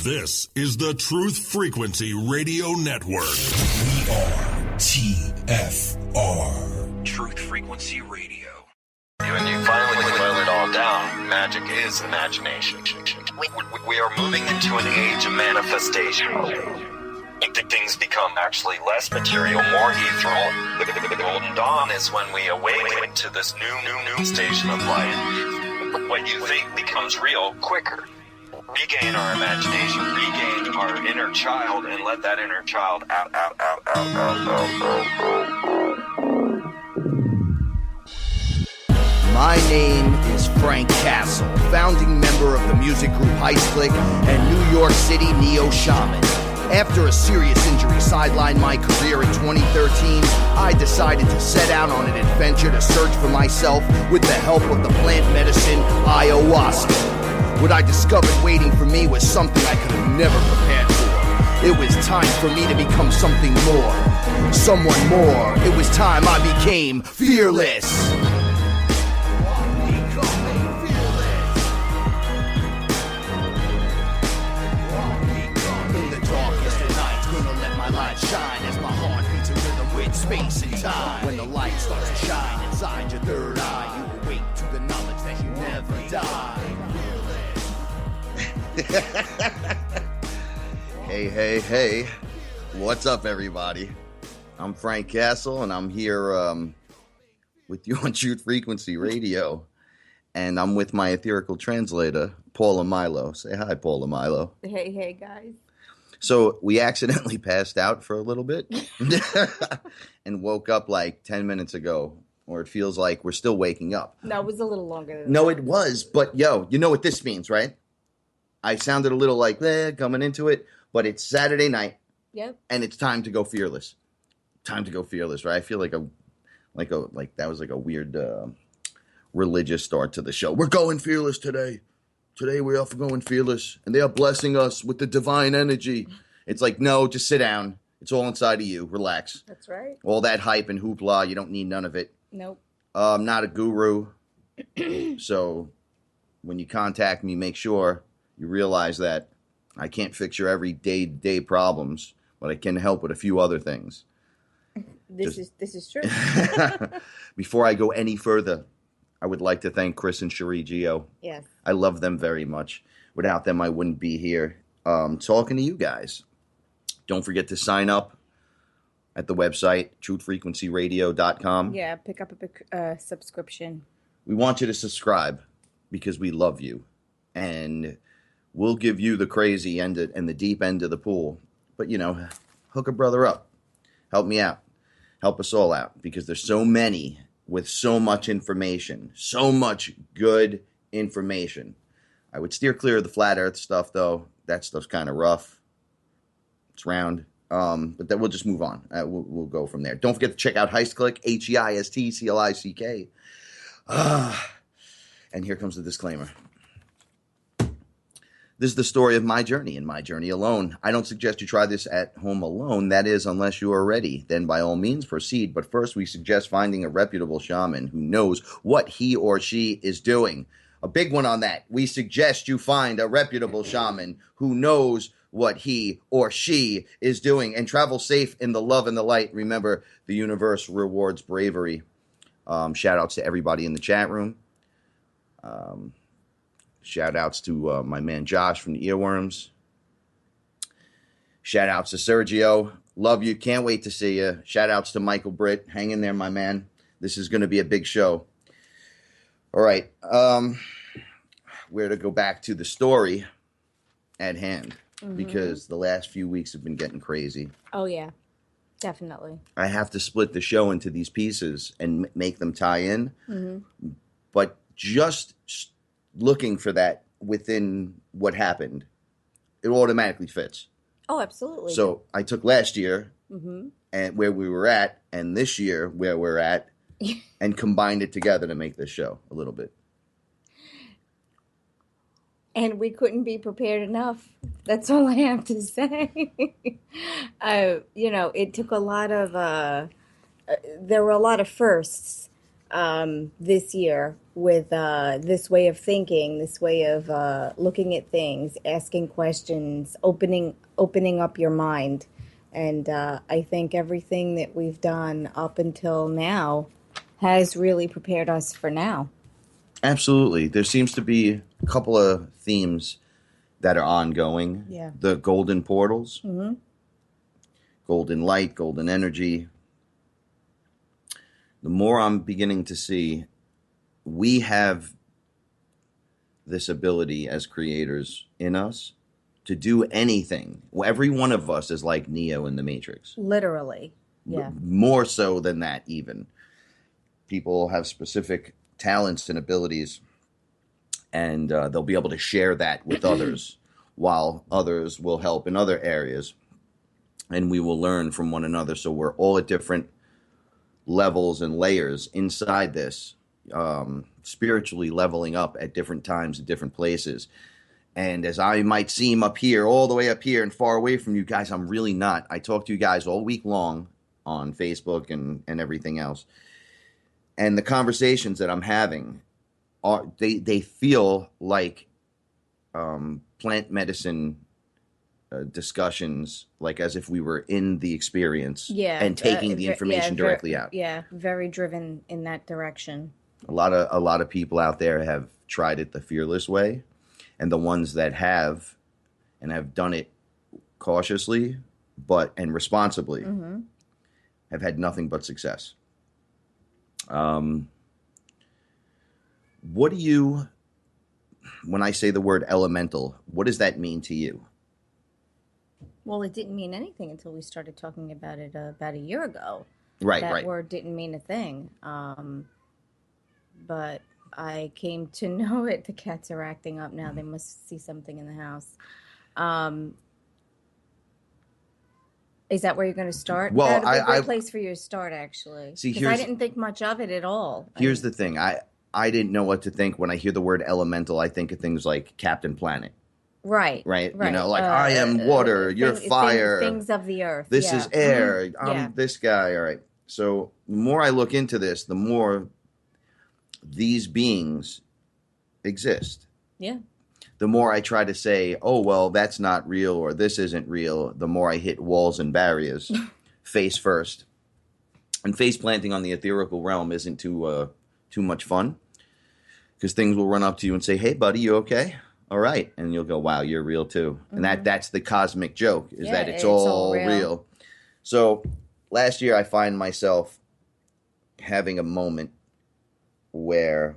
This is the Truth Frequency Radio Network. We are TFR. Truth Frequency Radio. When you finally boil it all down, magic is imagination. We are moving into an age of manifestation. Things become actually less material, more ethereal. The golden dawn is when we awaken to this new station of life. What you think becomes real quicker. Regain our imagination, regain our inner child, and let that inner child out. My name is Frank Castle, founding member of the music group Heistlick and New York City Neo Shaman. After a serious injury sidelined my career in 2013, I decided to set out on an adventure to search for myself with the help of the plant medicine ayahuasca. What I discovered waiting for me was something I could have never prepared for. It was time for me to become something more, someone more. It was time I became fearless. In the darkest of nights, gonna let my light shine as my heart beats a rhythm with space and time. When the light starts to shine inside your third eye, you awake to the knowledge that you never die. Hey. What's up, everybody? I'm Frank Castle, and I'm here with you on Truth Frequency Radio. And I'm with my etherical translator, Paula Milo. Say hi, Paula Milo. Hey, guys. So we accidentally passed out for a little bit and woke up like 10 minutes ago, or it feels like we're still waking up. No, it was a little longer than No, that. it was. But, yo, you know what this means, right? I sounded a little like, coming into it, but it's Saturday night. Yep. And it's time to go fearless. Time to go fearless, right? I feel like that was like a weird religious start to the show. We're going fearless today. Today we are going fearless, and they are blessing us with the divine energy. It's like, no, just sit down. It's all inside of you. Relax. That's right. All that hype and hoopla, you don't need none of it. Nope. I'm not a guru, so when you contact me, make sure you realize that I can't fix your everyday problems, but I can help with a few other things. This is true. Before I go any further, I would like to thank Chris and Cherie Gio. Yes. I love them very much. Without them, I wouldn't be here talking to you guys. Don't forget to sign up at the website, truthfrequencyradio.com. Yeah, pick up a subscription. We want you to subscribe because we love you. And we'll give you the crazy end and the deep end of the pool. But, hook a brother up. Help me out. Help us all out. Because there's so many with so much information. So much good information. I would steer clear of the flat earth stuff, though. That stuff's kind of rough. It's round. But then we'll just move on. We'll go from there. Don't forget to check out Heistlick, HEISTCLICK. And here comes the disclaimer. This is the story of my journey and my journey alone. I don't suggest you try this at home alone. That is, unless you are ready. Then by all means proceed. But first, we suggest finding a reputable shaman who knows what he or she is doing. A big one on that. We suggest you find a reputable shaman who knows what he or she is doing. And travel safe in the love and the light. Remember, the universe rewards bravery. Shout outs to everybody in the chat room. Shout outs to my man Josh from the Earworms. Shout outs to Sergio. Love you. Can't wait to see you. Shout outs to Michael Britt. Hang in there, my man. This is going to be a big show. All right. We're to go back to the story at hand because the last few weeks have been getting crazy. Oh, yeah. Definitely. I have to split the show into these pieces and make them tie in. Mm-hmm. But just looking for that within what happened, it automatically fits. Oh, absolutely. So I took last year and where we were at and this year where we're at and combined it together to make this show a little bit. And we couldn't be prepared enough. That's all I have to say. It took a lot of, there were a lot of firsts. this year with this way of thinking, this way of looking at things, asking questions, opening up your mind. And I think everything that we've done up until now has really prepared us for now. Absolutely. There seems to be a couple of themes that are ongoing. Yeah. The golden portals, Mm-hmm. golden light, golden energy. The more I'm beginning to see, we have this ability as creators in us to do anything. Well, every one of us is like Neo in the Matrix. Literally. Yeah. More so than that, even. People have specific talents and abilities, and they'll be able to share that with others, while others will help in other areas, and we will learn from one another. So we're all at different levels and layers inside this, spiritually leveling up at different times at different places. And as I might seem up here, all the way up here and far away from you guys, I'm really not. I talk to you guys all week long on Facebook and everything else. And the conversations that I'm having, they feel like plant medicine discussions, like as if we were in the experience, and taking the information directly out. Yeah, very driven in that direction. A lot of people out there have tried it the FearLess way, and the ones that have done it cautiously and responsibly have had nothing but success. What do you, when I say the word elemental, what does that mean to you? Well, it didn't mean anything until we started talking about it about a year ago. Right. That word didn't mean a thing. But I came to know it. The cats are acting up now. They must see something in the house. Is that where you're going to start? Well, that would be a great place for you to start, actually. See, because I didn't think much of it at all. Here's the thing. I didn't know what to think. When I hear the word elemental, I think of things like Captain Planet. Right. You know, like I am water, you're fire. Things of the earth. This is air. Mm-hmm. I'm this guy. All right. So the more I look into this, the more these beings exist. Yeah. The more I try to say, oh, well, that's not real or this isn't real, the more I hit walls and barriers face first. And face planting on the ethereal realm isn't too much fun, because things will run up to you and say, hey, buddy, you okay? All right. And you'll go, wow, you're real too. And that's the cosmic joke, is that it's all real. So last year I find myself having a moment where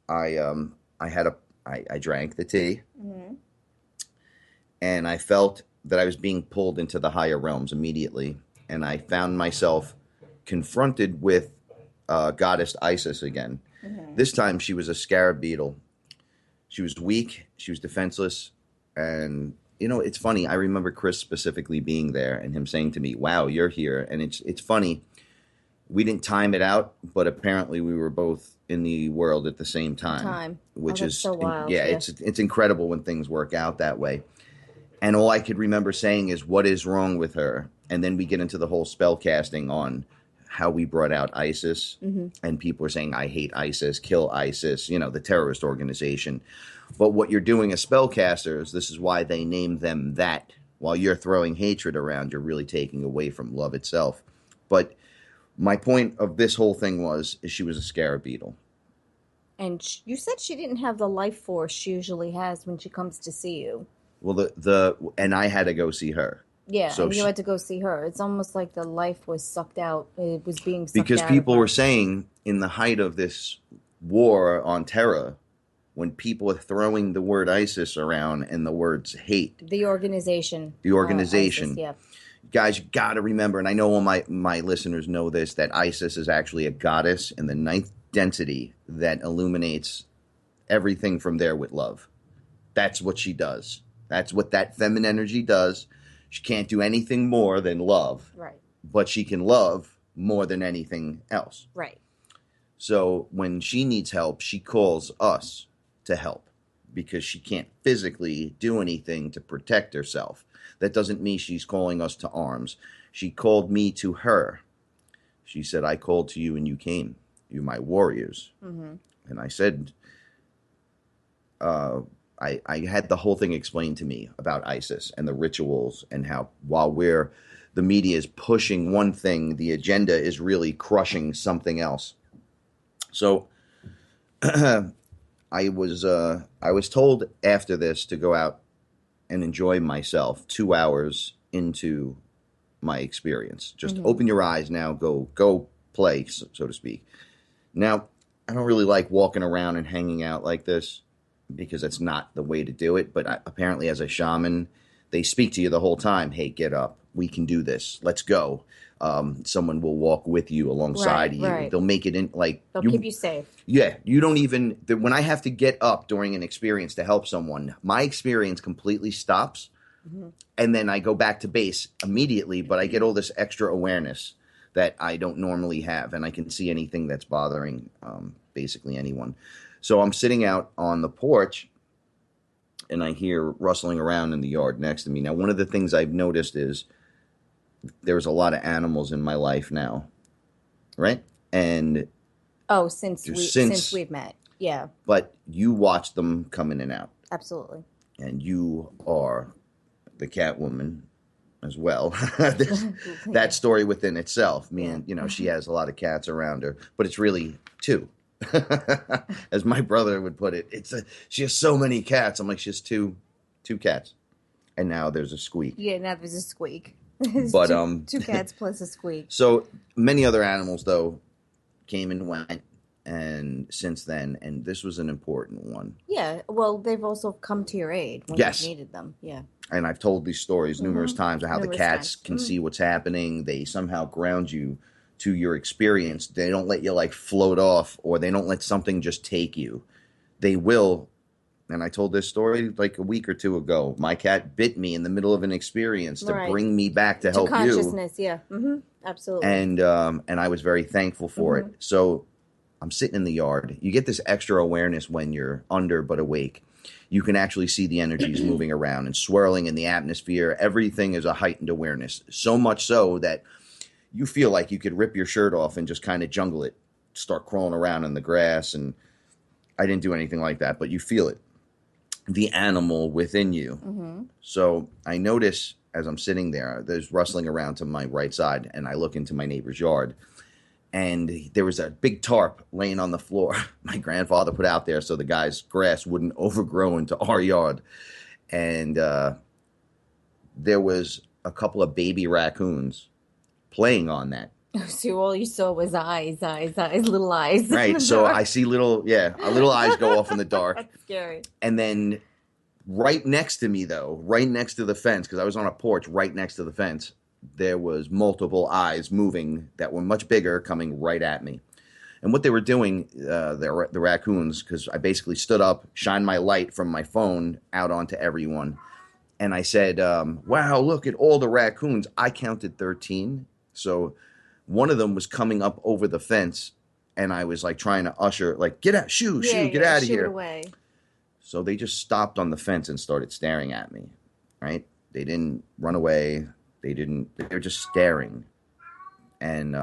I drank the tea, and I felt that I was being pulled into the higher realms immediately. And I found myself confronted with goddess Isis again. This time she was a scarab beetle. She was weak. She was defenseless. And, you know, it's funny. I remember Chris specifically being there and him saying to me, wow, you're here. And it's funny. We didn't time it out, but apparently we were both in the world at the same time. Which is so wild. Yeah, it's incredible when things work out that way. And all I could remember saying is, what is wrong with her? And then we get into the whole spell casting on how we brought out ISIS, and people are saying, I hate ISIS, kill ISIS, you know, the terrorist organization. But what you're doing as spellcasters, this is why they name them that. While you're throwing hatred around, you're really taking away from love itself. But my point of this whole thing is she was a scarab beetle. And you said she didn't have the life force she usually has when she comes to see you. Well, and I had to go see her. Yeah, so and you had to go see her. It's almost like the life was sucked out. It was being sucked out. Because people were saying, in the height of this war on terror, when people are throwing the word ISIS around and the words hate. The organization. ISIS, yeah. Guys, you got to remember, and I know all my listeners know this, that Isis is actually a goddess in the ninth density that illuminates everything from there with love. That's what she does. That's what that feminine energy does. She can't do anything more than love. Right. But she can love more than anything else. Right. So when she needs help, she calls us to help, because she can't physically do anything to protect herself. That doesn't mean she's calling us to arms. She called me to her. She said, I called to you and you came. you my warriors. And I said, I had the whole thing explained to me about ISIS and the rituals, and how while the media is pushing one thing, the agenda is really crushing something else. So I was told after this to go out and enjoy myself 2 hours into my experience. Just open your eyes now, go play, so to speak. Now, I don't really like walking around and hanging out like this, because that's not the way to do it. But apparently as a shaman, they speak to you the whole time. Hey, get up. We can do this. Let's go. Someone will walk with you alongside of you. Right. They'll make it in They'll keep you safe. Yeah. You don't even, when I have to get up during an experience to help someone, my experience completely stops. And then I go back to base immediately, but I get all this extra awareness that I don't normally have. And I can see anything that's bothering basically anyone. So I'm sitting out on the porch, and I hear rustling around in the yard next to me. Now, one of the things I've noticed is there's a lot of animals in my life now, right? And Since we've met, yeah. But you watch them come in and out. Absolutely. And you are the Catwoman as well. That story within itself. She has a lot of cats around her, but it's really two. As my brother would put it, she has so many cats. I'm like, she has two cats, and now there's a squeak. Yeah, now there's a squeak. But two cats plus a squeak. So many other animals though came and went, and since then, and this was an important one. Yeah, well, they've also come to your aid when you needed them. Yeah. And I've told these stories numerous times of how the cats can see what's happening. They somehow ground you to your experience. They don't let you like float off, or they don't let something just take you. They will. And I told this story like a week or two ago. My cat bit me in the middle of an experience to bring me back to help consciousness, yeah. Absolutely. And I was very thankful for it. So I'm sitting in the yard. You get this extra awareness when you're under but awake. You can actually see the energies moving around and swirling in the atmosphere. Everything is a heightened awareness. So much so that you feel like you could rip your shirt off and just kind of jungle it, start crawling around in the grass. And I didn't do anything like that, but you feel it, the animal within you. So I notice as I'm sitting there, there's rustling around to my right side, and I look into my neighbor's yard, and there was a big tarp laying on the floor. My grandfather put out there so the guy's grass wouldn't overgrow into our yard. And there was a couple of baby raccoons playing on that. So all you saw was eyes, little eyes. Right. So I see little eyes go off in the dark. That's scary. And then right next to me, though, right next to the fence, because I was on a porch right next to the fence, there was multiple eyes moving that were much bigger coming right at me. And what they were doing, the raccoons, because I basically stood up, shined my light from my phone out onto everyone. And I said, wow, look at all the raccoons. I counted 13. So one of them was coming up over the fence, and I was like trying to usher, like, get out, get out of here. Away. So they just stopped on the fence and started staring at me, right? They didn't run away. They were just staring. And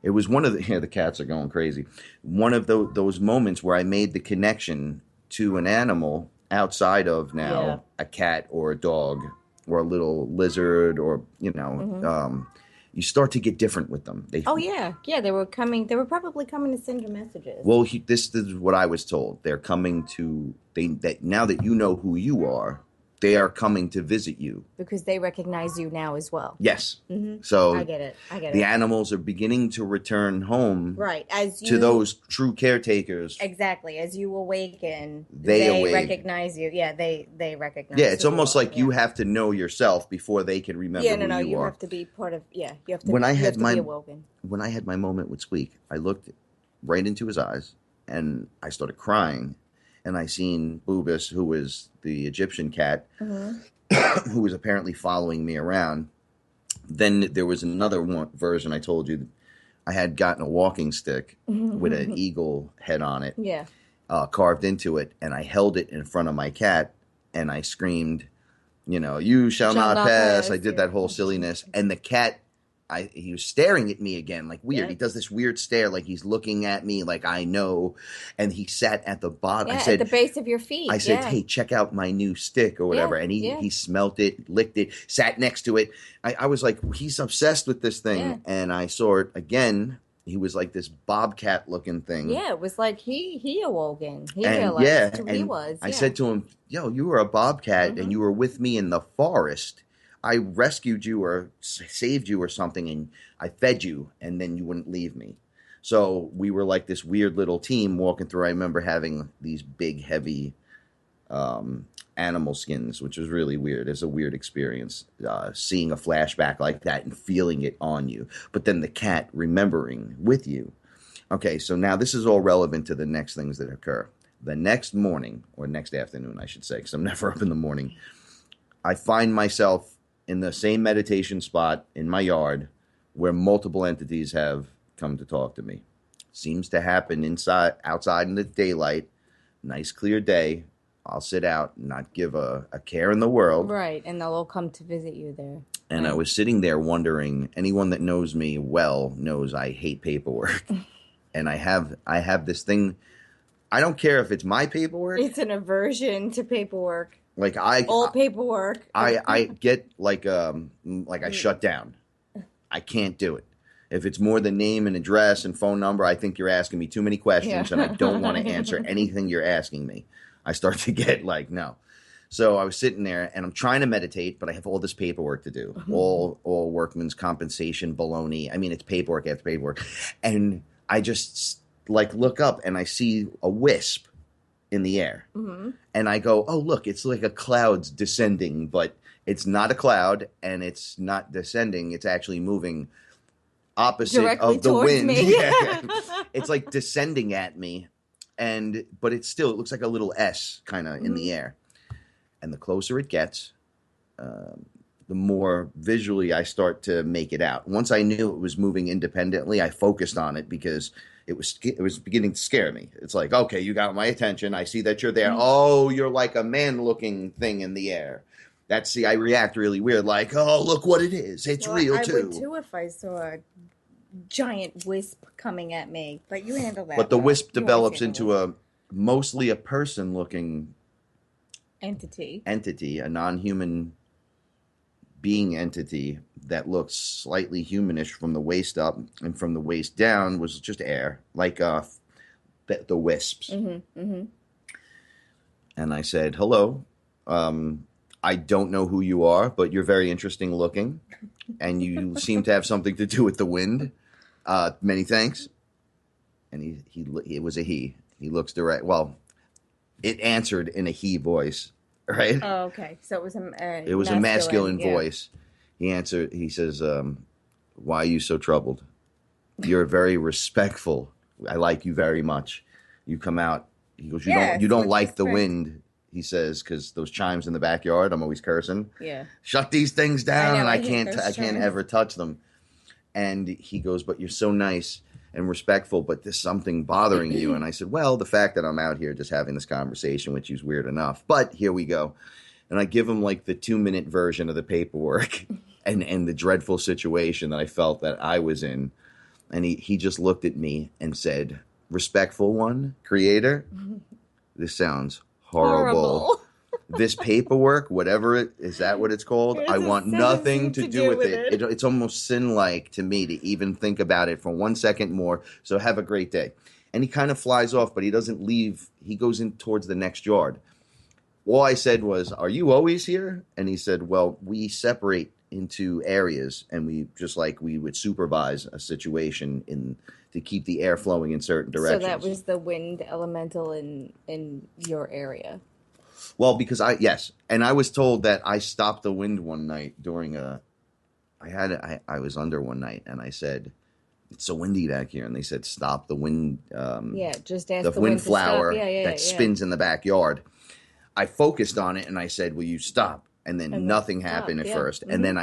it was one of the cats are going crazy. One of those moments where I made the connection to an animal outside of now a cat or a dog or a little lizard or, you start to get different with them. They were coming. They were probably coming to send you messages. Well, this is what I was told. They're coming that now that you know who you are, they are coming to visit you. Because they recognize you now as well. Yes. So I get it. The animals are beginning to return home. Right. To those true caretakers. Exactly. As you awaken, they recognize you. Yeah, they recognize you. Yeah, it's almost like you have to know yourself before they can remember who you are. You have to be part of, you have to, when I had be awoken. When I had my moment with Squeak, I looked right into his eyes and I started crying. And I seen Boobus, who was the Egyptian cat, who was apparently following me around. Then there was another version I told you. I had gotten a walking stick with an eagle head on it, carved into it, and I held it in front of my cat, and I screamed, you shall not pass. I did that whole silliness, and the cat he was staring at me again, like weird. Yeah. He does this weird stare, like he's looking at me, like I know. And he sat at the bottom. Yeah, I said, at the base of your feet. I said, yeah. hey, check out my new stick or whatever. Yeah, And yeah. he smelt it, licked it, sat next to it. I was like, he's obsessed with this thing. Yeah. And I saw it again. He was like this bobcat looking thing. Yeah, it was like he awoken. He And realized who he and was. I yeah. said to him, yo, you were a bobcat Mm-hmm. and you were with me in the forest. I rescued you or saved you or something, and I fed you, and then you wouldn't leave me. So we were like this weird little team walking through. I remember having these big, heavy animal skins, which was really weird. It's a weird experience, seeing a flashback like that and feeling it on you. But then the cat remembering with you. Okay, so now this is all relevant to the next things that occur. The next morning, or next afternoon, I should say, because I'm never up in the morning, I find myself in the same meditation spot in my yard where multiple entities have come to talk to me. Seems to happen outside in the daylight, nice clear day. I'll sit out, not give a care in the world. Right, and they'll all come to visit you there. And I was sitting there wondering, anyone that knows me well knows I hate paperwork. And I have this thing, I don't care if it's my paperwork. It's an aversion to paperwork. Like All paperwork. I get like I shut down. I can't do it. If it's more than name and address and phone number, I think you're asking me too many questions, and I don't want to answer anything you're asking me. I start to get like, no. So I was sitting there, and I'm trying to meditate, but I have all this paperwork to do, all workman's compensation baloney. I mean, it's paperwork after paperwork, and I just like look up and I see a wisp in the air, and I go, oh look, it's like a cloud's descending, but it's not a cloud and it's not descending. It's actually moving opposite Directly of the towards wind. me. Yeah. It's like descending at me, but it looks like a little S kind of in the air. And the closer it gets, the more visually I start to make it out. Once I knew it was moving independently, I focused on it because it was beginning to scare me. It's like, okay, you got my attention. I see that you're there. Oh, you're like a man-looking thing in the air. I react really weird, like, oh, look what it is. It's real, I too. would, too, if I saw a giant wisp coming at me. But you handle that. But the well. wisp You develops always handle into mostly a person-looking entity, a non-human being entity that looks slightly humanish from the waist up, and from the waist down was just air, like the wisps. And I said, hello, I don't know who you are, but you're very interesting looking, and you seem to have something to do with the wind. Many thanks. And it was a he. He looks direct. Well, it answered in a he voice, right? Oh, okay. So it was a masculine voice. He answered. He says, "Why are you so troubled? You're very respectful. I like you very much. You come out." He goes, "You don't like the wind." He says, "Because those chimes in the backyard, I'm always cursing. Yeah. Shut these things down, know, and I I hate can't those chimes. ever touch them." And he goes, "But you're so nice and respectful, but there's something bothering you." And I said, well, the fact that I'm out here just having this conversation with you is weird enough, but here we go. And I give him like the 2-minute version of the paperwork and the dreadful situation that I felt that I was in. And he just looked at me and said, respectful one, creator, this sounds horrible. This paperwork, whatever it is, that what it's called? It I has want nothing nothing to do with it. It's almost sin-like to me to even think about it for 1 second more. So have a great day. And he kind of flies off, but he doesn't leave. He goes in towards the next yard. All I said was, are you always here? And he said, well, we separate into areas, and we would supervise a situation to keep the air flowing in certain directions. So that was the wind elemental in your area. Well, because yes, and I was told that I stopped the wind one night during I was under one night, and I said, it's so windy back here, and they said, stop the wind. Just ask the wind flower to stop. that spins in the backyard. I focused on it, and I said, will you stop? And then nothing happened at first. And then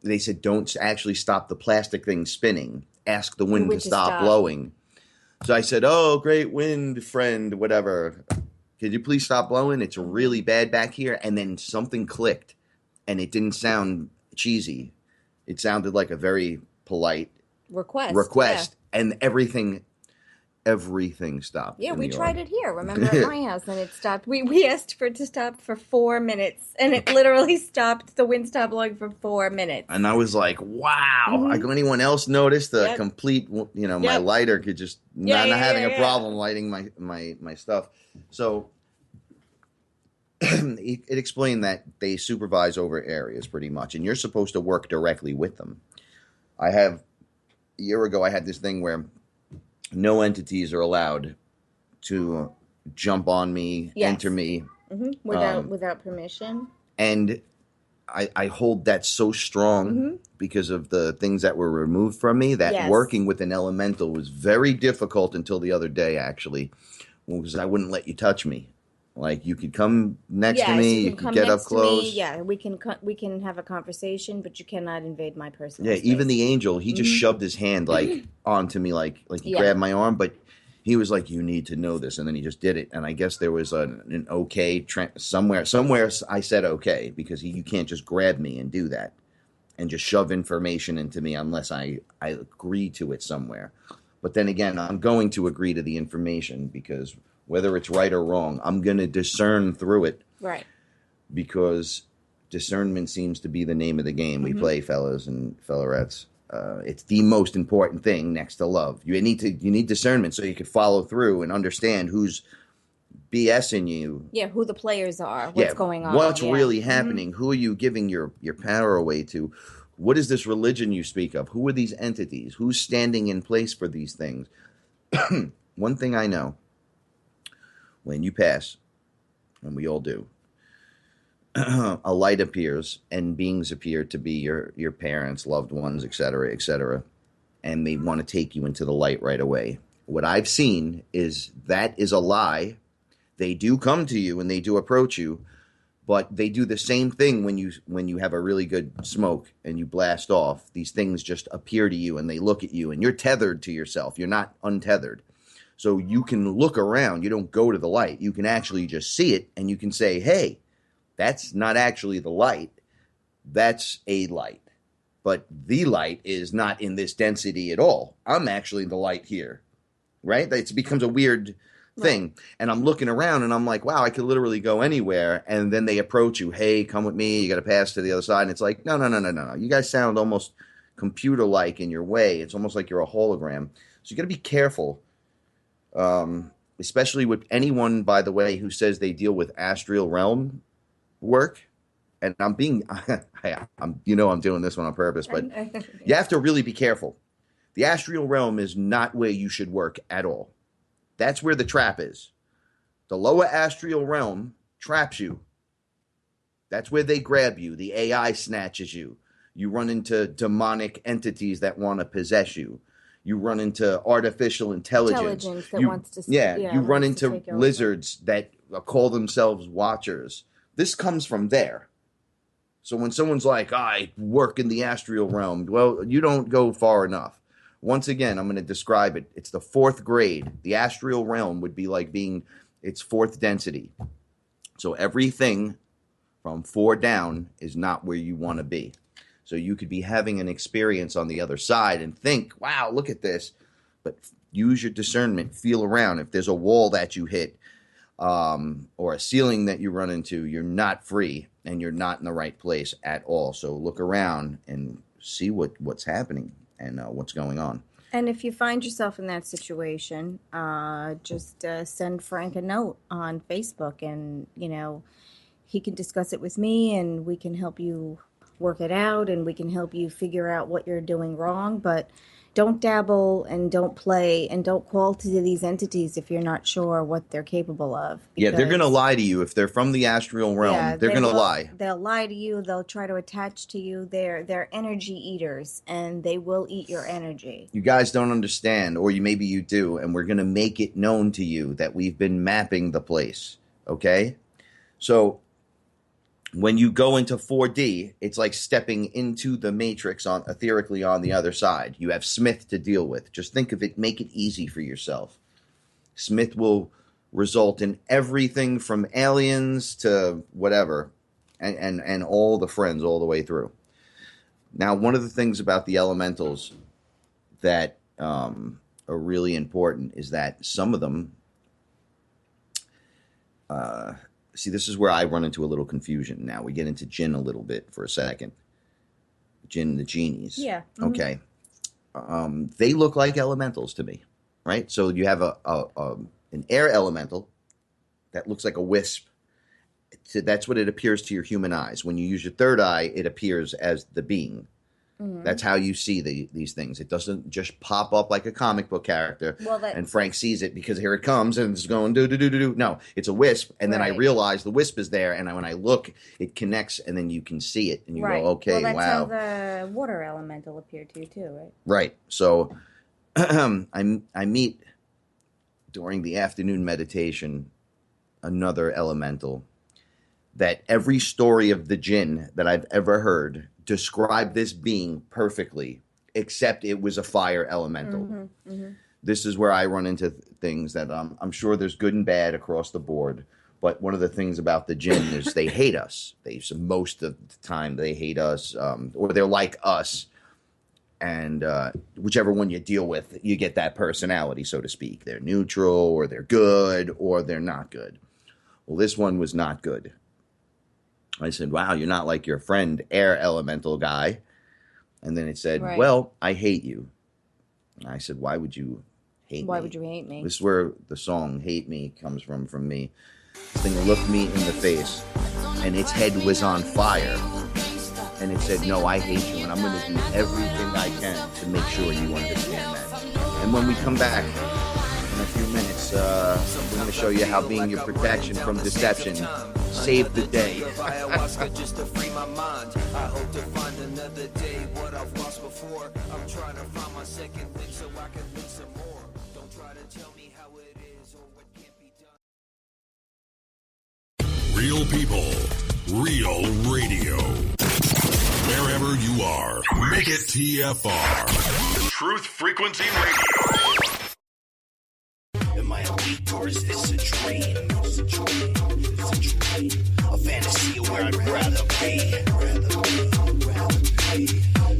they said, don't actually stop the plastic thing spinning. Ask the wind to stop blowing. So I said, oh, great wind, friend, whatever. Could you please stop blowing? It's really bad back here. And then something clicked, and it didn't sound cheesy. It sounded like a very polite request. And everything stopped. Yeah, we tried it here. Remember at my house, and it stopped. We asked for it to stop for 4 minutes, and it literally stopped. The wind stopped blowing for 4 minutes. And I was like, wow. Like, anyone else notice the complete, my lighter could just not having a problem lighting my stuff. So it explained that they supervise over areas pretty much, and you're supposed to work directly with them. A year ago, I had this thing where no entities are allowed to jump on me, enter me. Without permission. And I hold that so strong because of the things that were removed from me, that working with an elemental was very difficult until the other day, actually, because I wouldn't let you touch me. Like, you could come next to me, you could get up close. Yeah, we can have a conversation, but you cannot invade my personal space. Even the angel, he just shoved his hand like onto me, like he grabbed my arm, but he was like, "You need to know this," and then he just did it. And I guess there was an okay somewhere. I said okay, because you can't just grab me and do that and just shove information into me unless I agree to it somewhere. But then again, I'm going to agree to the information because whether it's right or wrong, I'm going to discern through it. Right. Because discernment seems to be the name of the game we play, fellas and fellarettes. It's the most important thing next to love. You need discernment so you can follow through and understand who's BSing you. Yeah, who the players are, what's going on. What's really happening, who are you giving your power away to? What is this religion you speak of? Who are these entities? Who's standing in place for these things? One thing I know, when you pass, and we all do, a light appears and beings appear to be your parents, loved ones, etc., and they want to take you into the light right away. What I've seen is that is a lie. They do come to you and they do approach you, but they do the same thing when you have a really good smoke and you blast off. These things just appear to you and they look at you, and you're tethered to yourself. You're not untethered. So you can look around. You don't go to the light. You can actually just see it, and you can say, hey, that's not actually the light. That's a light. But the light is not in this density at all. I'm actually the light here, right? It becomes a weird thing. Right. And I'm looking around, and I'm like, wow, I could literally go anywhere. And then they approach you. Hey, come with me. You got to pass to the other side. And it's like, no. You guys sound almost computer-like in your way. It's almost like you're a hologram. So you got to be careful. Especially with anyone, by the way, who says they deal with astral realm work. And I'm doing this one on purpose, but you have to really be careful. The astral realm is not where you should work at all. That's where the trap is. The lower astral realm traps you. That's where they grab you. The AI snatches you. You run into demonic entities that want to possess you. You run into artificial intelligence that wants to. You run into lizards that call themselves watchers. This comes from there. So when someone's like, I work in the astral realm, well, you don't go far enough. Once again, I'm going to describe it. It's the 4th grade. The astral realm would be like being its 4th density. So everything from 4 down is not where you want to be. So you could be having an experience on the other side and think, wow, look at this. But use your discernment. Feel around. If there's a wall that you hit or a ceiling that you run into, you're not free and you're not in the right place at all. So look around and see what's happening and what's going on. And if you find yourself in that situation, just send Frank a note on Facebook, and, he can discuss it with me, and we can help you work it out, and we can help you figure out what you're doing wrong. But don't dabble and don't play and don't call to these entities if you're not sure what they're capable of. Yeah, they're going to lie to you. If they're from the astral realm, they're going to lie. They'll lie to you. They'll try to attach to you. They're energy eaters, and they will eat your energy. You guys don't understand, or maybe you do, and we're going to make it known to you that we've been mapping the place, okay? So when you go into 4D, it's like stepping into the matrix etherically on the other side. You have Smith to deal with. Just think of it. Make it easy for yourself. Smith will result in everything from aliens to whatever, and all the friends all the way through. Now, one of the things about the elementals that are really important is that some of them, see, this is where I run into a little confusion. Now we get into jinn a little bit for a second. Jinn, the genies. Yeah. Okay. They look like elementals to me, right? So you have an air elemental that looks like a wisp. So that's what it appears to your human eyes. When you use your third eye, it appears as the being. That's how you see these things. It doesn't just pop up like a comic book character, and Frank sees it because here it comes and it's going do. No, it's a wisp, and then I realize the wisp is there, and when I look, it connects, and then you can see it, and you go, okay, well, that's wow. how the water elemental appeared to you too, right? Right. So I meet during the afternoon meditation another elemental that every story of the jinn that I've ever heard described this being perfectly, except it was a fire elemental. This is where I run into things that I'm sure there's good and bad across the board. But one of the things about the jinn is they hate us. Most of the time they hate us, or they're like us. And whichever one you deal with, you get that personality, so to speak. They're neutral, or they're good, or they're not good. Well, this one was not good. I said, wow, you're not like your friend air elemental guy. And then it said, well, I hate you. And I said, why would you hate me? Why would you hate me? This is where the song Hate Me comes from me. This thing looked me in the face, and its head was on fire. And it said, no, I hate you, and I'm going to do everything I can to make sure you understand that. And when we come back in a few minutes, we're going to show you how being your protection from deception saved the day. Just to free my mind. I hope to find another day what I've lost before. I'm trying to find my second thing so I can think some more. Don't try to tell me how it is or what can't be done. Real people, real radio. Wherever you are, make it TFR. Truth Frequency Radio. Am I awake or is this a dream? A fantasy where I'd rather be.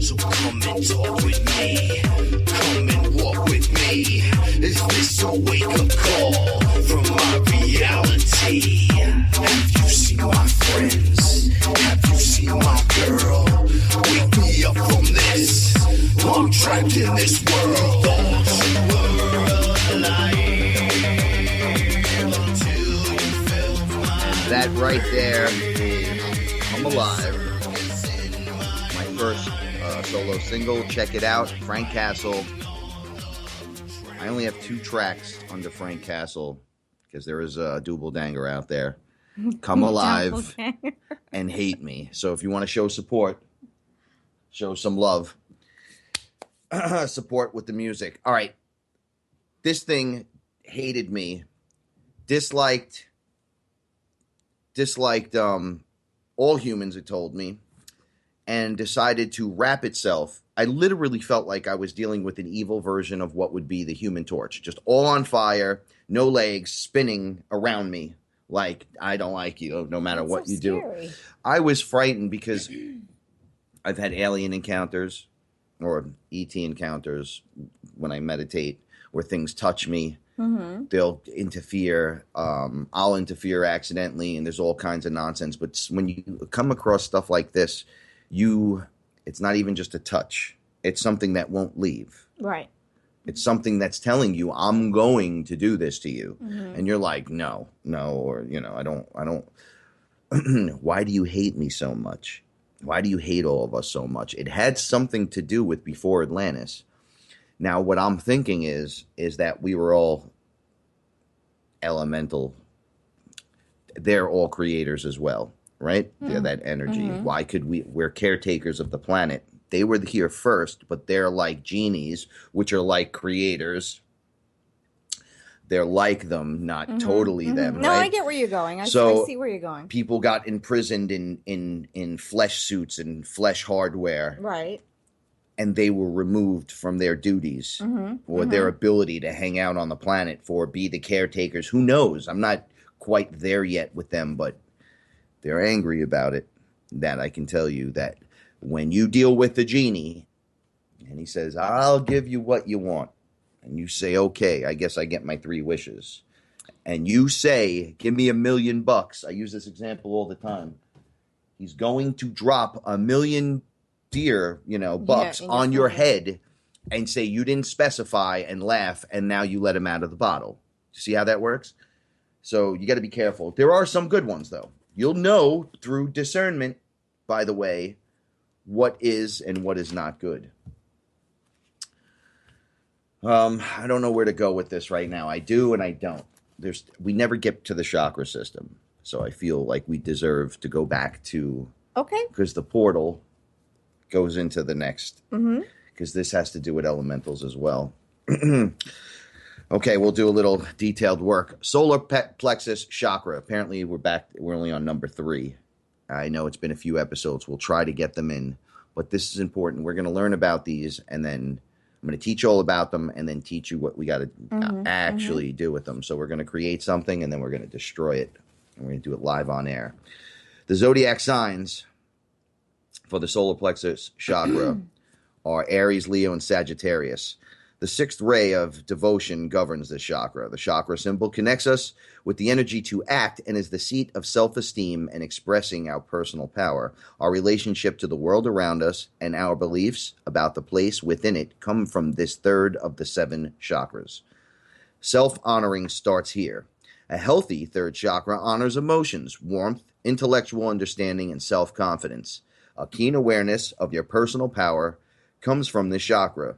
So come and talk with me. Come and walk with me. Is this a wake-up call from my reality? Have you seen my friends? Have you seen my girl? Wake me up from this. I'm trapped in this world. Thought you were alive. That right there is I'm Alive. My first solo single. Check it out. Frank Castle. I only have 2 tracks under Frank Castle because there is a double danger out there. Come Alive and Hate Me. So if you want to show support, show some love, support with the music. All right. This thing hated me, disliked all humans, it told me, and decided to wrap itself. I literally felt like I was dealing with an evil version of what would be the Human Torch, just all on fire, no legs, spinning around me like, I don't like you, no matter what you do. I was frightened because I've had alien encounters or ET encounters when I meditate where things touch me. They'll interfere. I'll interfere accidentally, and there's all kinds of nonsense. But when you come across stuff like this, it's not even just a touch. It's something that won't leave. Right. It's something that's telling you, I'm going to do this to you. And you're like, no, or, I don't. Why do you hate me so much? Why do you hate all of us so much? It had something to do with before Atlantis. Now, what I'm thinking is that we were all elemental. They're all creators as well, right? They're that energy. Why could we're caretakers of the planet. They were here first, but they're like genies, which are like creators. They're like them, not totally them. No, right? I get where you're going. I So see where you're going. people got imprisoned in flesh suits and flesh hardware. Right. And they were removed from their duties or their ability to hang out on the planet be the caretakers. Who knows? I'm not quite there yet with them, but they're angry about it. That I can tell you that When you deal with the genie, and he says, I'll give you what you want. And you say, okay, I guess I get my 3 wishes. And you say, give me $1 million. I use this example all the time. He's going to drop $1 million bucks on your head and say you didn't specify and laugh, and now you let him out of the bottle. See how that works? So you got to be careful. There are some good ones, though. You'll know through discernment, by the way, what is and what is not good. I don't know where to go with this right now. I do and I don't. We never get to the chakra system, so I feel like we deserve to go back to because the portal goes into the next because this has to do with elementals as well. Okay, we'll do a little detailed work. Solar Plexus Chakra. Apparently we're only on number 3. I know it's been a few episodes. We'll try to get them in, but this is important. We're going to learn about these, and then I'm going to teach you all about them and then teach you what we got to actually do with them. So we're going to create something and then we're going to destroy it. And we're going to do it live on air. The Zodiac signs for the Solar Plexus Chakra are Aries, Leo, and Sagittarius. The 6th ray of devotion governs this chakra. The chakra symbol connects us with the energy to act and is the seat of self-esteem and expressing our personal power. Our relationship to the world around us and our beliefs about the place within it come from this 3rd of the 7 chakras. Self-honoring starts here. A healthy 3rd chakra honors emotions, warmth, intellectual understanding, and self-confidence. A keen awareness of your personal power comes from this chakra.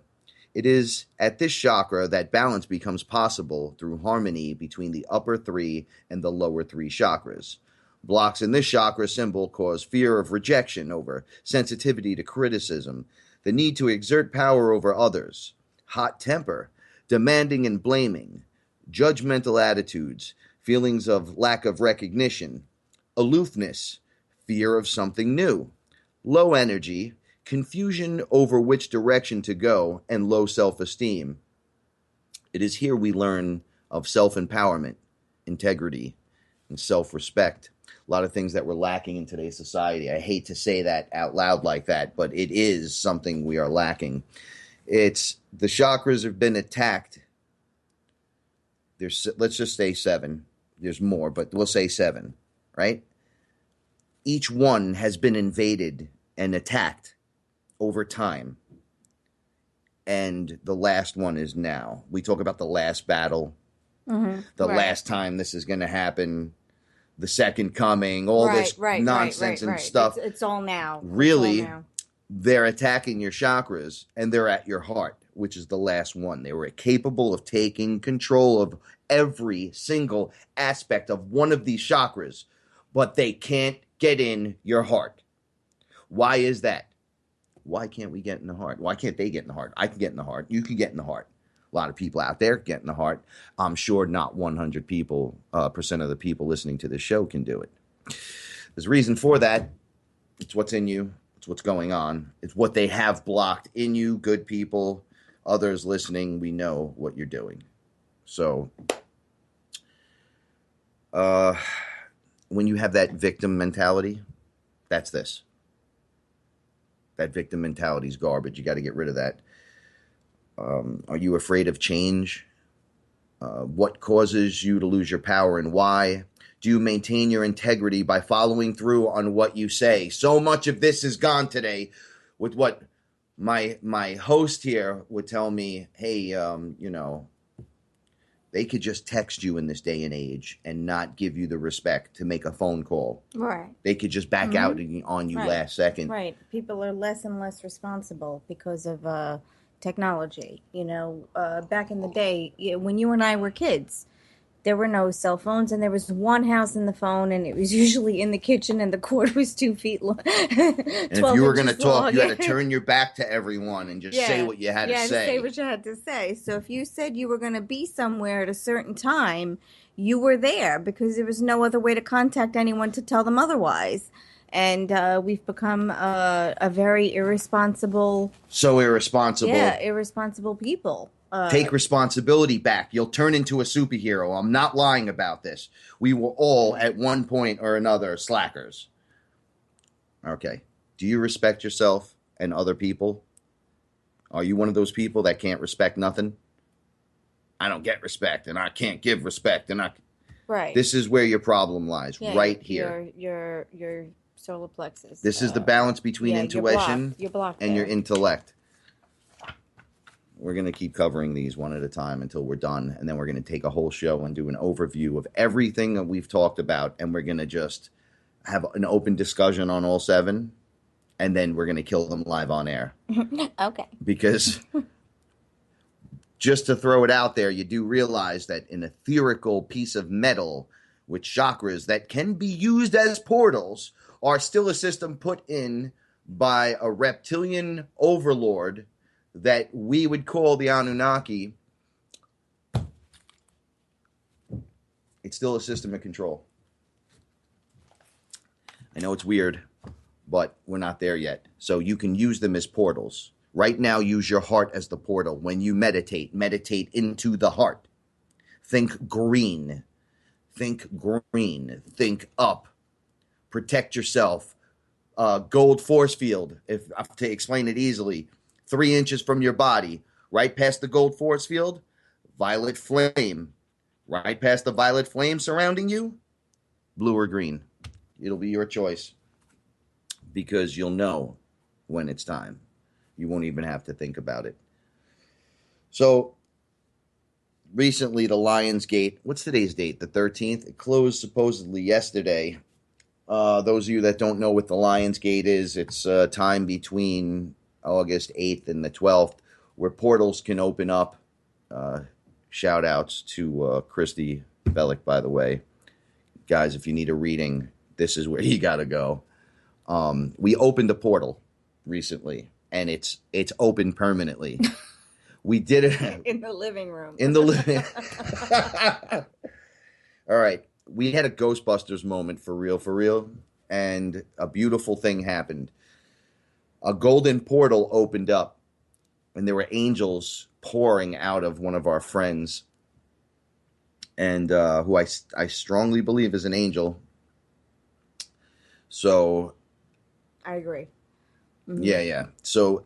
It is at this chakra that balance becomes possible through harmony between the upper 3 and the lower 3 chakras. Blocks in this chakra symbol cause fear of rejection over sensitivity to criticism, the need to exert power over others, hot temper, demanding and blaming, judgmental attitudes, feelings of lack of recognition, aloofness, fear of something new, low energy, confusion over which direction to go, and low self-esteem. It is here we learn of self-empowerment, integrity, and self-respect. A lot of things that we're lacking in today's society. I hate to say that out loud like that, but it is something we are lacking. The chakras have been attacked. Let's just say 7. There's more, but we'll say 7, right? Each one has been invaded and attacked over time, and the last one is now. We talk about the last battle, last time this is going to happen, the second coming, all this nonsense and stuff. It's all now. Really, all now. They're attacking your chakras, and they're at your heart, which is the last one. They were capable of taking control of every single aspect of one of these chakras, but they can't get in your heart. Why is that? Why can't we get in the heart? Why can't they get in the heart? I can get in the heart. You can get in the heart. A lot of people out there get in the heart. I'm sure not 100% of the people listening to this show can do it. There's a reason for that. It's what's in you. It's what's going on. It's what they have blocked in you, good people. Others listening, we know what you're doing. So, when you have that victim mentality, that's this. That victim mentality is garbage. You got to get rid of that. Are you afraid of change? What causes you to lose your power and why? Do you maintain your integrity by following through on what you say? So much of this is gone today with what my host here would tell me. Hey, they could just text you in this day and age and not give you the respect to make a phone call. Right. They could just back out on you last second. Right. People are less and less responsible because of technology. Back in the day, when you and I were kids, there were no cell phones, and there was one house in the phone, and it was usually in the kitchen, and the cord was 2 feet long. And if you were going to talk, you had to turn your back to everyone and just say what you had to say. Say what you had to say. So if you said you were going to be somewhere at a certain time, you were there because there was no other way to contact anyone to tell them otherwise. And we've become a very irresponsible... So irresponsible. Yeah, irresponsible people. Take responsibility back. You'll turn into a superhero. I'm not lying about this. We were all, at one point or another, slackers. Okay. Do you respect yourself and other people? Are you one of those people that can't respect nothing? I don't get respect, and I can't give respect, and Right. This is where your problem lies, right here. Your solar plexus. This is the balance between intuition you're blocked and your there. intellect. We're going to keep covering these one at a time until we're done, and then we're going to take a whole show and do an overview of everything that we've talked about, and we're going to just have an open discussion on all 7, and then we're going to kill them live on air. Okay. Because just to throw it out there, you do realize that an etherical piece of metal with chakras that can be used as portals are still a system put in by a reptilian overlord that we would call the Anunnaki. It's still a system of control. I know it's weird, but we're not there yet. So you can use them as portals. Right now, use your heart as the portal. When you meditate into the heart. Think green. Think green. Think up. Protect yourself. Gold force field, to explain it easily. 3 inches from your body, right past the gold force field, violet flame. Right past the violet flame surrounding you, blue or green. It'll be your choice because you'll know when it's time. You won't even have to think about it. So recently, the Lion's Gate, what's today's date? The 13th? It closed supposedly yesterday. Those of you that don't know what the Lion's Gate is, it's time between August 8th and the 12th, where portals can open up. Shout outs to Christy Bellick, by the way. Guys, if you need a reading, this is where you got to go. We opened a portal recently, and it's open permanently. We did it in the living room. In the living. All right. We had a Ghostbusters moment for real, and a beautiful thing happened. A golden portal opened up, and there were angels pouring out of one of our friends, and who I strongly believe is an angel. So, I agree. Mm-hmm. Yeah. So,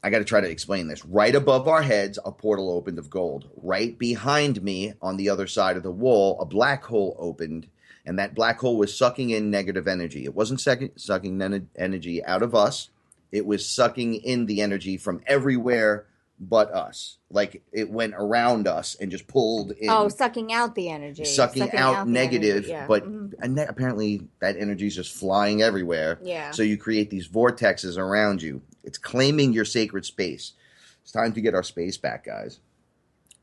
I got to try to explain this. Right above our heads, a portal opened of gold. Right behind me, on the other side of the wall, a black hole opened, and that black hole was sucking in negative energy. It wasn't sucking energy out of us. It was sucking in the energy from everywhere but us. Like it went around us and just pulled in. Oh, sucking out the energy. Sucking out negative, yeah. But apparently that energy is just flying everywhere. Yeah. So you create these vortexes around you. It's claiming your sacred space. It's time to get our space back, guys.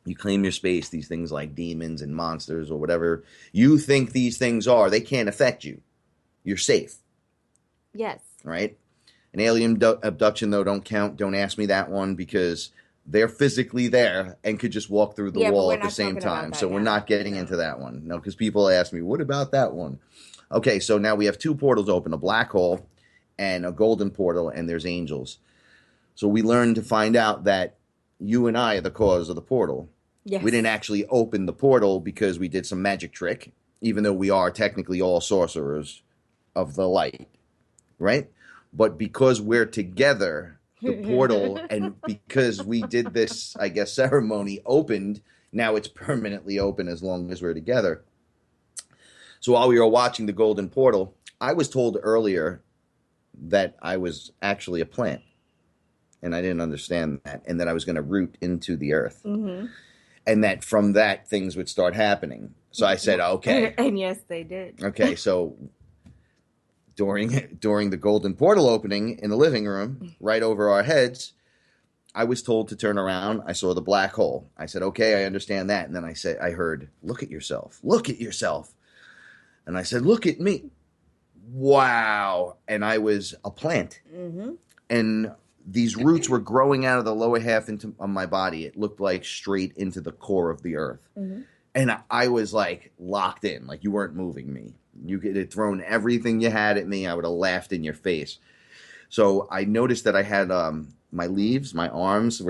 You claim your space. These things like demons and monsters or whatever you think these things are, they can't affect you. You're safe. Yes. Right? An alien abduction, though, don't count. Don't ask me that one because they're physically there and could just walk through the wall at the same time. So we're not getting into that one. No, because people ask me, what about that one? Okay, so now we have 2 portals open, a black hole and a golden portal, and there's angels. So we learned to find out that you and I are the cause of the portal. Yes. We didn't actually open the portal because we did some magic trick, even though we are technically all sorcerers of the light, right? But because we're together, the portal, and because we did this, I guess, ceremony opened, now it's permanently open as long as we're together. So while we were watching the golden portal, I was told earlier that I was actually a plant, and I didn't understand that, and that I was going to root into the earth, and that from that things would start happening. So I said, okay. And yes, they did. Okay, so during the golden portal opening in the living room, right over our heads, I was told to turn around. I saw the black hole. I said, okay, I understand that. And then I heard, look at yourself. Look at yourself. And I said, look at me. Wow. And I was a plant. Mm-hmm. And these roots were growing out of the lower half of my body. It looked like straight into the core of the earth. Mm-hmm. And I was like locked in, like you weren't moving me. You could have thrown everything you had at me. I would have laughed in your face. So I noticed that I had my leaves, my arms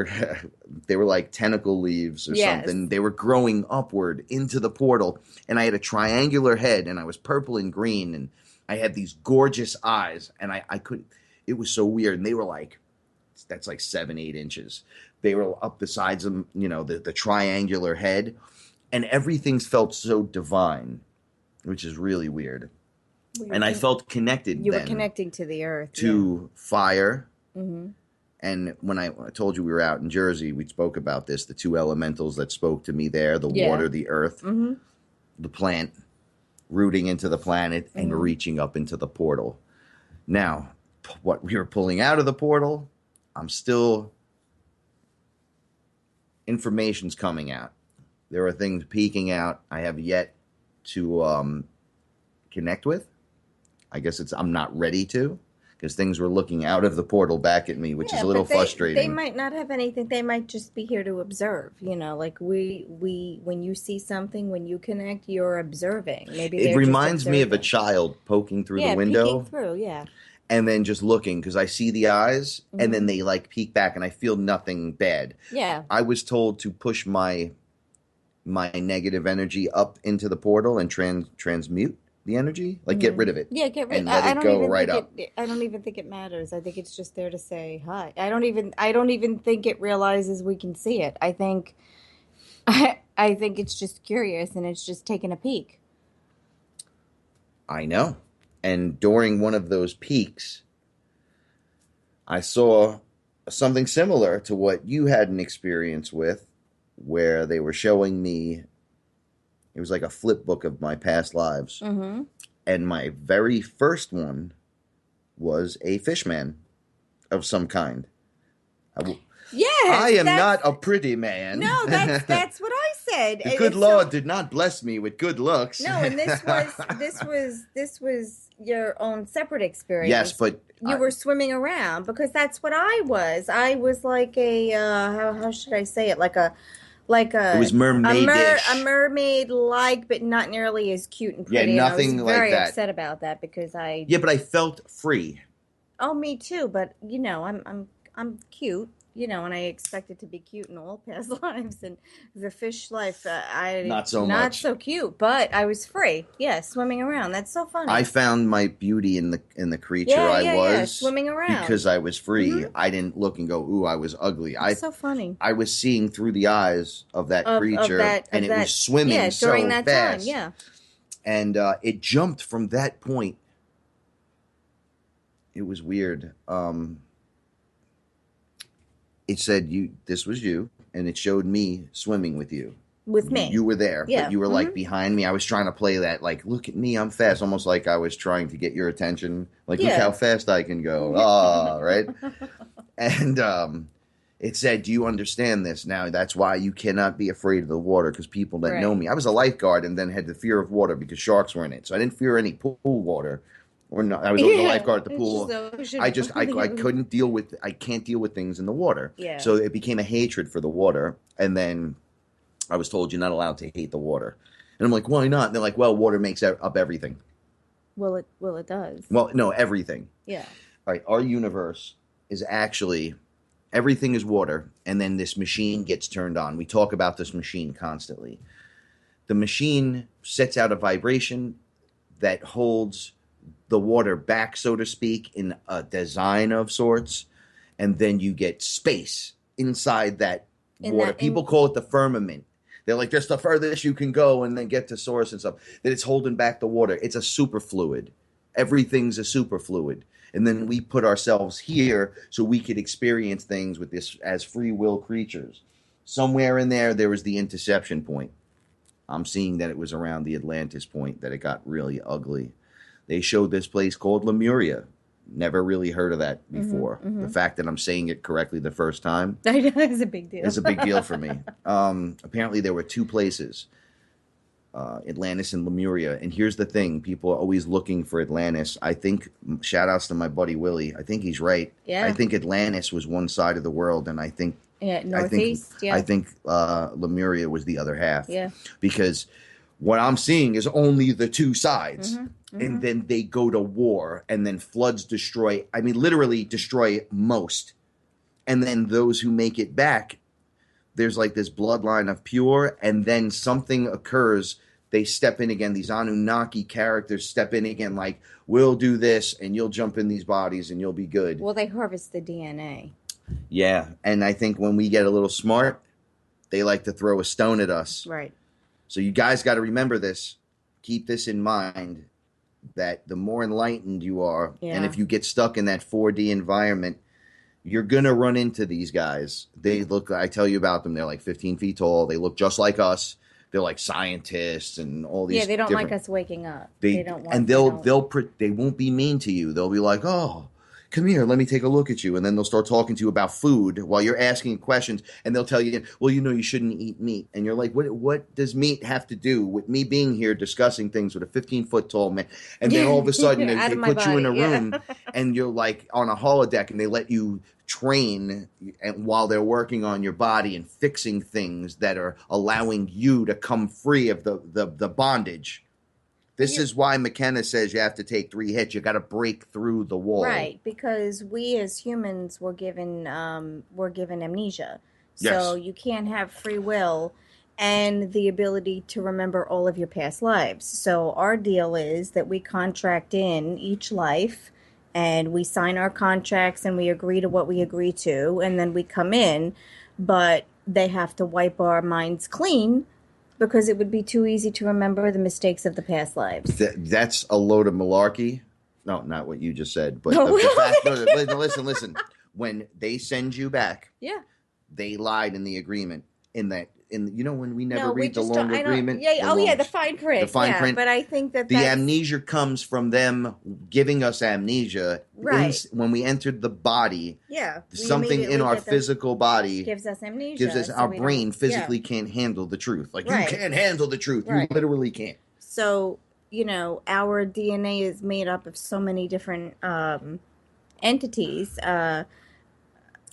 they were like tentacle leaves or something. They were growing upward into the portal, and I had a triangular head, and I was purple and green, and I had these gorgeous eyes, and I couldn't. It was so weird. And they were like, that's like 7-8 inches. They were up the sides of, the triangular head. And everything felt so divine, which is really weird. And I felt connected. You were connecting to the earth. To fire. Mm-hmm. And when I told you we were out in Jersey, we spoke about this, the two elementals that spoke to me there, the water, the earth, the plant, rooting into the planet and reaching up into the portal. Now, what we were pulling out of the portal, information's coming out. There are things peeking out I have yet to connect with. I guess I'm not ready to, because things were looking out of the portal back at me, which is a little frustrating. They might not have anything. They might just be here to observe. Like when you see something, when you connect, you're observing. Maybe it reminds me of a child poking through the window. Peeking through, and then just looking, because I see the eyes, and then they like peek back, and I feel nothing bad. Yeah. I was told to push my negative energy up into the portal and transmute the energy, like get rid of it. Yeah, get rid. And let it go right up. I don't even think it matters. I think it's just there to say hi. I don't even think it realizes we can see it. I think it's just curious and it's just taking a peek. I know. And during one of those peaks, I saw something similar to what you had an experience with, where they were showing me, it was like a flip book of my past lives. Mm-hmm. And my very first one was a fishman of some kind. I am not a pretty man. No, that's what I said. The good Lord did not bless me with good looks. No, and this was your own separate experience. Yes, but you were swimming around, because that's what I was. I was like a how should I say it? It was mermaid-ish. A mermaid-like, but not nearly as cute and pretty. Yeah, nothing and I was like very that. upset about that because I. Yeah, but I felt free. Oh, me too. But I'm cute. And I expected to be cute in all past lives, and the fish life, not so much. Not so cute, but I was free. Yeah, swimming around. That's so funny. I found my beauty in the creature I was. Swimming around. Because I was free. Mm-hmm. I didn't look and go, ooh, I was ugly. That's so funny. I was seeing through the eyes of that creature, and it was swimming so during that fast. time, yeah. And it jumped from that point. It was weird. It said this was you, and it showed me swimming with you. With me. You were there, but you were like behind me. I was trying to play that, like, look at me, I'm fast. Almost like I was trying to get your attention. Like, look how fast I can go. Right? And it said, do you understand this? Now, that's why you cannot be afraid of the water, because people that know me. I was a lifeguard and then had the fear of water because sharks were in it. So I didn't fear any pool water. Or no, I was a lifeguard at the pool. I couldn't deal with. I can't deal with things in the water. Yeah. So it became a hatred for the water, and then I was told you're not allowed to hate the water, and I'm like, why not? And they're like, well, water makes up everything. Well, it does. Well, no, everything. Yeah. All right, our universe is actually everything is water, and then this machine gets turned on. We talk about this machine constantly. The machine sets out a vibration that holds the water back, so to speak, in a design of sorts, and then you get space inside that water. People call it the firmament. They're like, that's the furthest you can go and then get to source and stuff. That it's holding back the water. It's a superfluid. Everything's a superfluid. And then we put ourselves here so we could experience things with this as free will creatures. Somewhere in there was the interception point. I'm seeing that it was around the Atlantis point that it got really ugly. They showed this place called Lemuria. Never really heard of that before. Mm-hmm. The fact that I'm saying it correctly the first time is a big deal. It's a big deal for me. Apparently there were two places, Atlantis and Lemuria. And here's the thing. People are always looking for Atlantis. I think, shout outs to my buddy Willie. I think he's right. Yeah. I think Atlantis was one side of the world, and I think northeast. I think Lemuria was the other half. Yeah. Because what I'm seeing is only the two sides. Mm-hmm. Mm-hmm. And then they go to war, and then floods literally destroy most. And then those who make it back, there's like this bloodline of pure, and then something occurs they step in again. These Anunnaki characters step in again, like, we'll do this, and you'll jump in these bodies, and you'll be good. Well, they harvest the DNA. Yeah, and I think when we get a little smart, they like to throw a stone at us. Right. So you guys got to remember this. Keep this in mind, that the more enlightened you are, and if you get stuck in that 4D environment, you're going to run into these guys. They look, I tell you about them, they're like 15 feet tall. They look just like us. They're like scientists and all these. Yeah, they don't like us waking up. They don't want, and they won't be mean to you. They'll be like, oh, come here, let me take a look at you. And then they'll start talking to you about food while you're asking questions. And they'll tell you, well, you know, you shouldn't eat meat. And you're like, what does meat have to do with me being here discussing things with a 15-foot tall man? And then all of a sudden they put you in a room and you're like on a holodeck, and they let you train and while they're working on your body and fixing things that are allowing you to come free of the bondage. This is why McKenna says you have to take 3 hits. You got to break through the wall. Right, because we as humans were given amnesia. So you can't have free will and the ability to remember all of your past lives. So our deal is that we contract in each life, and we sign our contracts, and we agree to what we agree to, and then we come in, but they have to wipe our minds clean, because it would be too easy to remember the mistakes of the past lives. That's a load of malarkey. No, not what you just said. But listen. When they send you back, they lied in the agreement. When we never read the long agreement. The fine print. The fine print. But I think that the amnesia comes from them giving us amnesia. Right. When we entered the body. Yeah. Something in our physical body gives us amnesia. Our brain physically can't handle the truth. Like, you can't handle the truth. Right. You literally can't. So, our DNA is made up of so many different entities.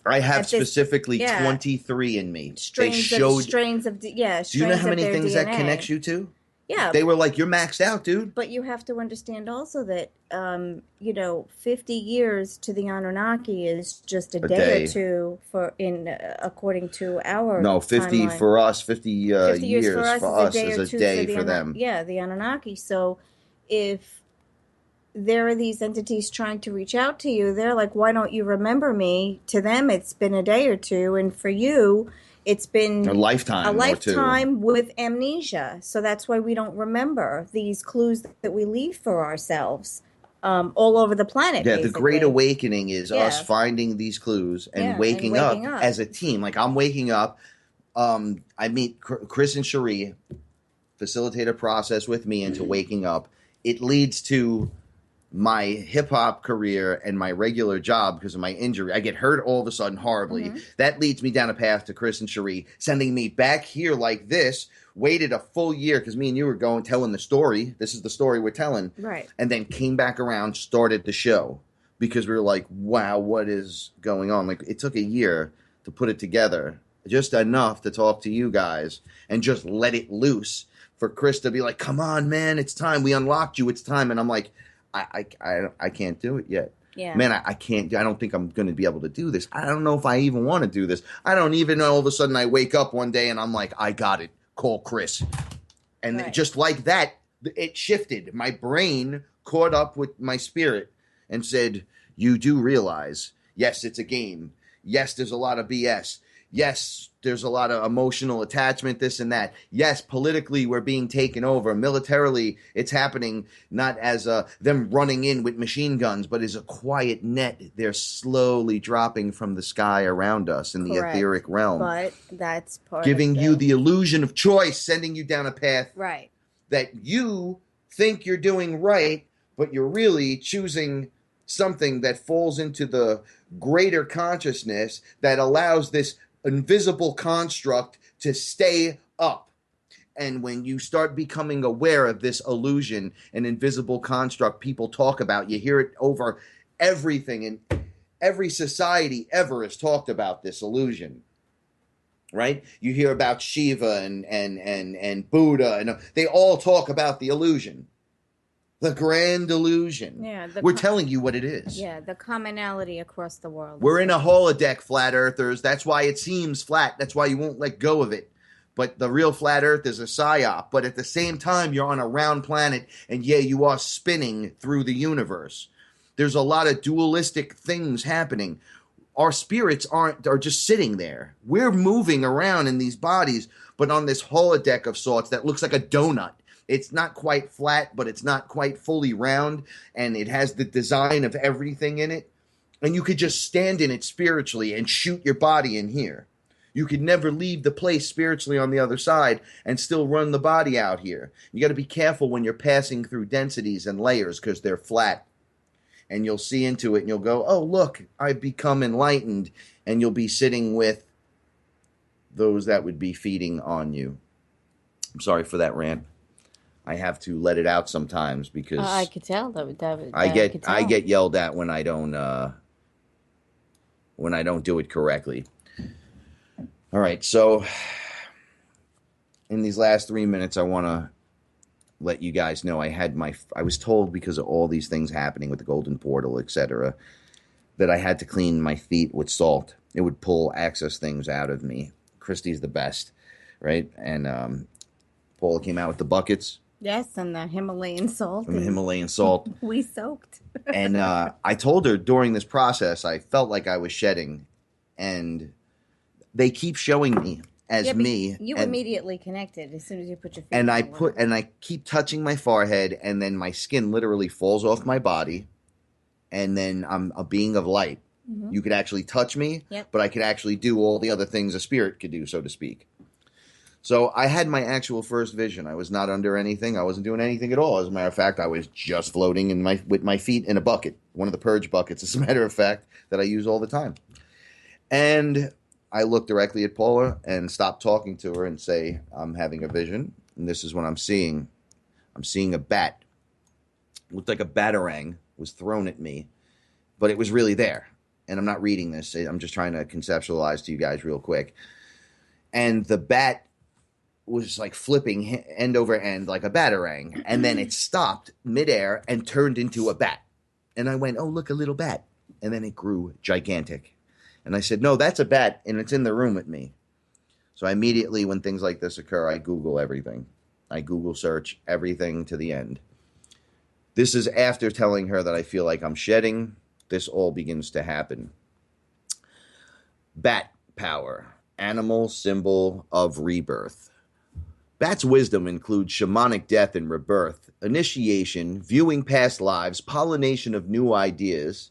I have specifically 23 in me. Strains of do you know how many things DNA. that connects you to? Yeah. They were like, you're maxed out, dude. But you have to understand also that, 50 years to the Anunnaki is just a day or two according to our No, 50 timeline. For us, 50 years for us is a day for them. Yeah, the Anunnaki. So if there are these entities trying to reach out to you, they're like, why don't you remember me? To them, it's been a day or two. And for you, it's been a lifetime with amnesia. So that's why we don't remember these clues that we leave for ourselves all over the planet. Yeah, basically. the Great Awakening is us finding these clues and waking up as a team. Like, I'm waking up. I meet Chris and Cherie, facilitate a process with me into waking up. It leads to my hip-hop career and my regular job because of my injury. I get hurt all of a sudden horribly. Mm-hmm. That leads me down a path to Chris and Cherie, sending me back here like this, waited a full year because me and you were telling the story. This is the story we're telling. Right. And then came back around, started the show because we were like, wow, what is going on? Like, it took a year to put it together, just enough to talk to you guys and just let it loose for Chris to be like, come on, man, it's time. We unlocked you. It's time. And I'm like, I can't do it yet. Yeah. Man, I can't. I don't think I'm going to be able to do this. I don't know if I even want to do this. I don't even know. All of a sudden, I wake up one day and I'm like, I got it. Call Chris. And just like that, it shifted. My brain caught up with my spirit and said, you do realize, yes, it's a game. Yes, there's a lot of BS. Yes, there's a lot of emotional attachment, this and that. Yes, politically, we're being taken over. Militarily, it's happening not as them running in with machine guns, but as a quiet net. They're slowly dropping from the sky around us in the etheric realm. But that's part giving you the illusion of choice, sending you down a path that you think you're doing right, but you're really choosing something that falls into the greater consciousness that allows this invisible construct to stay up. And when you start becoming aware of this illusion and invisible construct people talk about, you hear it over everything, and every society ever has talked about this illusion, right? You hear about Shiva and Buddha, and they all talk about the illusion. The grand illusion. Yeah, we're telling you what it is. Yeah, the commonality across the world. We're in a holodeck, flat earthers. That's why it seems flat. That's why you won't let go of it. But the real flat Earth is a psyop. But at the same time, you're on a round planet, and yeah, you are spinning through the universe. There's a lot of dualistic things happening. Our spirits are just sitting there. We're moving around in these bodies, but on this holodeck of sorts that looks like a donut. It's not quite flat, but it's not quite fully round, and it has the design of everything in it. And you could just stand in it spiritually and shoot your body in here. You could never leave the place spiritually on the other side and still run the body out here. You got to be careful when you're passing through densities and layers because they're flat. And you'll see into it and you'll go, oh, look, I've become enlightened. And you'll be sitting with those that would be feeding on you. I'm sorry for that rant. I have to let it out sometimes because I could tell I get yelled at when I don't do it correctly. All right, so in these last 3 minutes, I want to let you guys know I was told because of all these things happening with the golden portal, etc., that I had to clean my feet with salt. It would pull access things out of me. Christy's the best, right? And Paula came out with the buckets. Yes, and the Himalayan salt. From the Himalayan salt. We soaked. And I told her during this process, I felt like I was shedding. And they keep showing me as me. You immediately connected as soon as you put your feet and on I keep touching my forehead, and then my skin literally falls off my body, and then I'm a being of light. Mm-hmm. You could actually touch me, but I could actually do all the other things a spirit could do, so to speak. So I had my actual first vision. I was not under anything. I wasn't doing anything at all. As a matter of fact, I was just floating with my feet in a bucket, one of the purge buckets, as a matter of fact, that I use all the time. And I look directly at Paula and stop talking to her and say, I'm having a vision. And this is what I'm seeing. I'm seeing a bat. It looked like a batarang was thrown at me, but it was really there. And I'm not reading this. I'm just trying to conceptualize to you guys real quick. And the bat was like flipping end over end like a batarang. And then it stopped midair and turned into a bat. And I went, oh, look, a little bat. And then it grew gigantic. And I said, no, that's a bat, and it's in the room with me. So I immediately, when things like this occur, I Google everything. I Google search everything to the end. This is after telling her that I feel like I'm shedding. This all begins to happen. Bat power, animal symbol of rebirth. Bat's wisdom includes shamanic death and rebirth, initiation, viewing past lives, pollination of new ideas,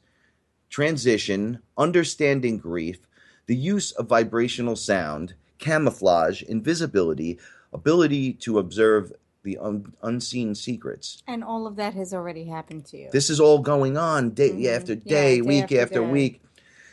transition, understanding grief, the use of vibrational sound, camouflage, invisibility, ability to observe the unseen secrets. And all of that has already happened to you. This is all going on day after day, week after week.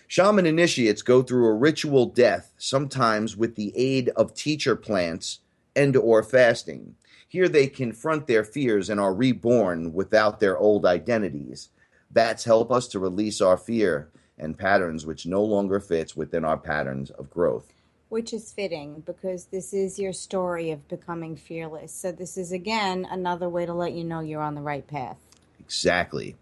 Shaman initiates go through a ritual death, sometimes with the aid of teacher plants and or fasting. Here they confront their fears and are reborn without their old identities. Bats help us to release our fear and patterns which no longer fits within our patterns of growth. Which is fitting because this is your story of becoming fearless. So this is, again, another way to let you know you're on the right path. Exactly.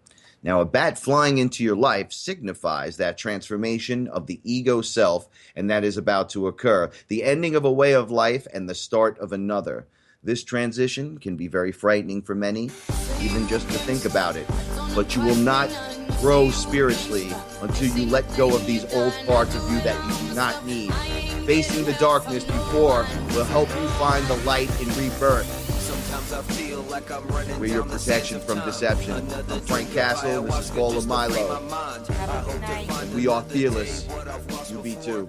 Now, a bat flying into your life signifies that transformation of the ego self, and that is about to occur. The ending of a way of life and the start of another. This transition can be very frightening for many, even just to think about it. But you will not grow spiritually until you let go of these old parts of you that you do not need. Facing the darkness before will help you find the light in rebirth. We're your protection from deception. I'm Frank Castle, this is Paula Milo. We are fearless. You be too.